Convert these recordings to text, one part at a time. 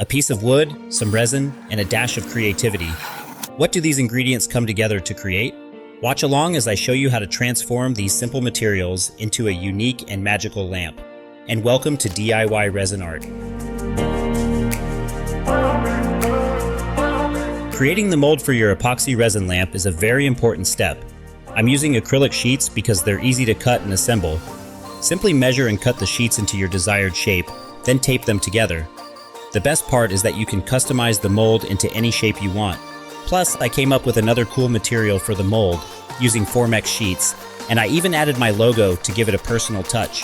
A piece of wood, some resin, and a dash of creativity. What do these ingredients come together to create? Watch along as I show you how to transform these simple materials into a unique and magical lamp. And welcome to DIY Resin Art. Creating the mold for your epoxy resin lamp is a very important step. I'm using acrylic sheets because they're easy to cut and assemble. Simply measure and cut the sheets into your desired shape, then tape them together. The best part is that you can customize the mold into any shape you want. Plus, I came up with another cool material for the mold, using Formex sheets, and I even added my logo to give it a personal touch.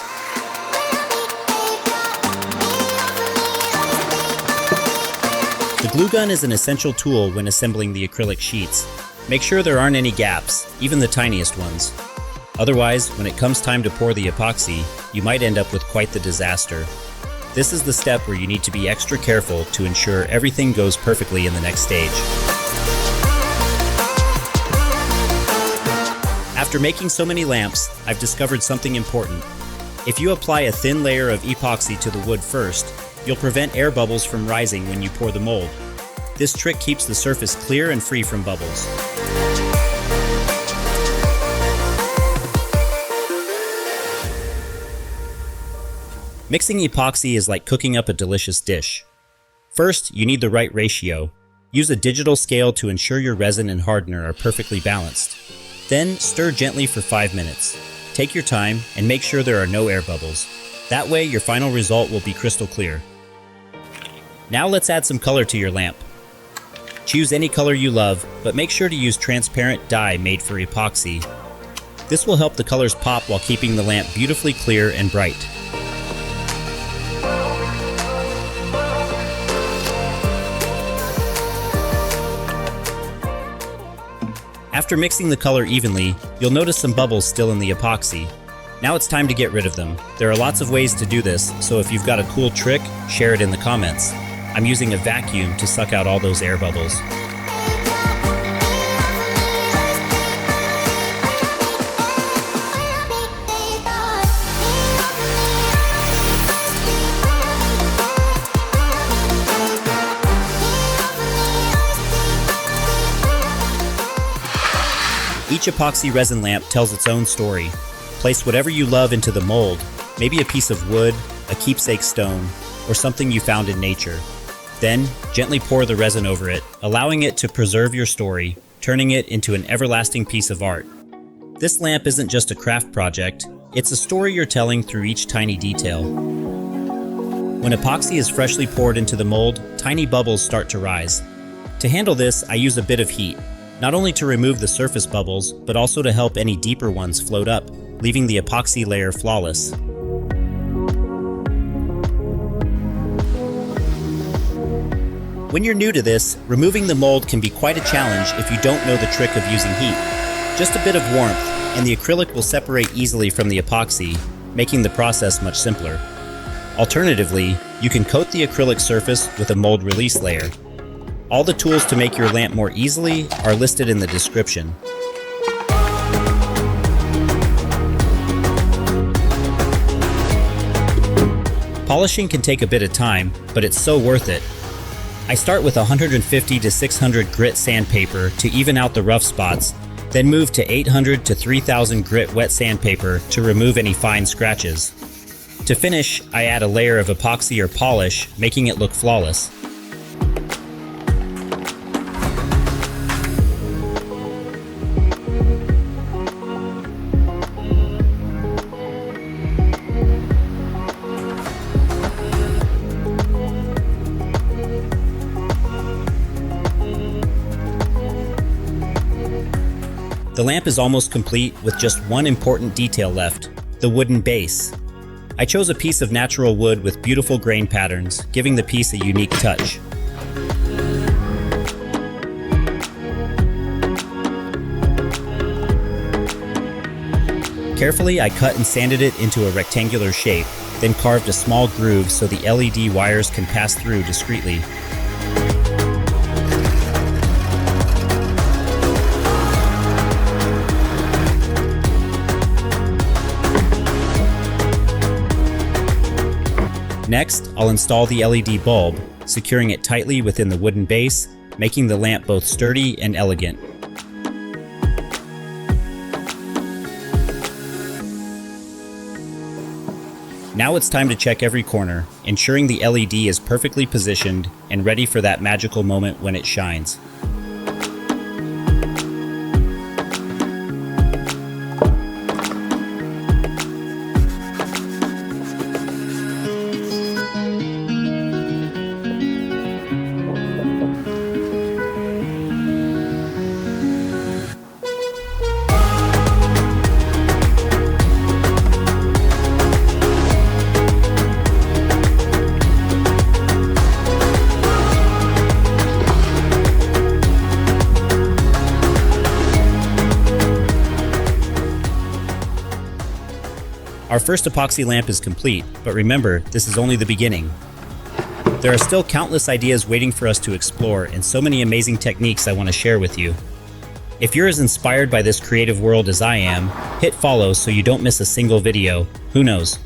The glue gun is an essential tool when assembling the acrylic sheets. Make sure there aren't any gaps, even the tiniest ones. Otherwise, when it comes time to pour the epoxy, you might end up with quite the disaster. This is the step where you need to be extra careful to ensure everything goes perfectly in the next stage. After making so many lamps, I've discovered something important. If you apply a thin layer of epoxy to the wood first, you'll prevent air bubbles from rising when you pour the mold. This trick keeps the surface clear and free from bubbles. Mixing epoxy is like cooking up a delicious dish. First, you need the right ratio. Use a digital scale to ensure your resin and hardener are perfectly balanced. Then, stir gently for 5 minutes. Take your time and make sure there are no air bubbles. That way, your final result will be crystal clear. Now let's add some color to your lamp. Choose any color you love, but make sure to use transparent dye made for epoxy. This will help the colors pop while keeping the lamp beautifully clear and bright. After mixing the color evenly, you'll notice some bubbles still in the epoxy. Now it's time to get rid of them. There are lots of ways to do this, so if you've got a cool trick, share it in the comments. I'm using a vacuum to suck out all those air bubbles. Each epoxy resin lamp tells its own story. Place whatever you love into the mold, maybe a piece of wood, a keepsake stone, or something you found in nature. Then, gently pour the resin over it, allowing it to preserve your story, turning it into an everlasting piece of art. This lamp isn't just a craft project, it's a story you're telling through each tiny detail. When epoxy is freshly poured into the mold, tiny bubbles start to rise. To handle this, I use a bit of heat. Not only to remove the surface bubbles, but also to help any deeper ones float up, leaving the epoxy layer flawless. When you're new to this, removing the mold can be quite a challenge if you don't know the trick of using heat. Just a bit of warmth, and the acrylic will separate easily from the epoxy, making the process much simpler. Alternatively, you can coat the acrylic surface with a mold release layer. All the tools to make your lamp more easily are listed in the description. Polishing can take a bit of time, but it's so worth it. I start with 150 to 600 grit sandpaper to even out the rough spots, then move to 800 to 3000 grit wet sandpaper to remove any fine scratches. To finish, I add a layer of epoxy or polish, making it look flawless. The lamp is almost complete with just one important detail left, the wooden base. I chose a piece of natural wood with beautiful grain patterns, giving the piece a unique touch. Carefully, I cut and sanded it into a rectangular shape, then carved a small groove so the LED wires can pass through discreetly. Next, I'll install the LED bulb, securing it tightly within the wooden base, making the lamp both sturdy and elegant. Now it's time to check every corner, ensuring the LED is perfectly positioned and ready for that magical moment when it shines. Our first epoxy lamp is complete, but remember, this is only the beginning. There are still countless ideas waiting for us to explore and so many amazing techniques I want to share with you. If you're as inspired by this creative world as I am, hit follow so you don't miss a single video. Who knows?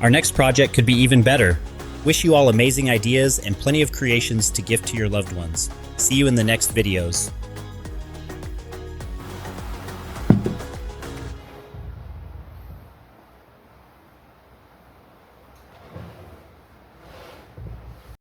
Our next project could be even better. Wish you all amazing ideas and plenty of creations to gift to your loved ones. See you in the next videos.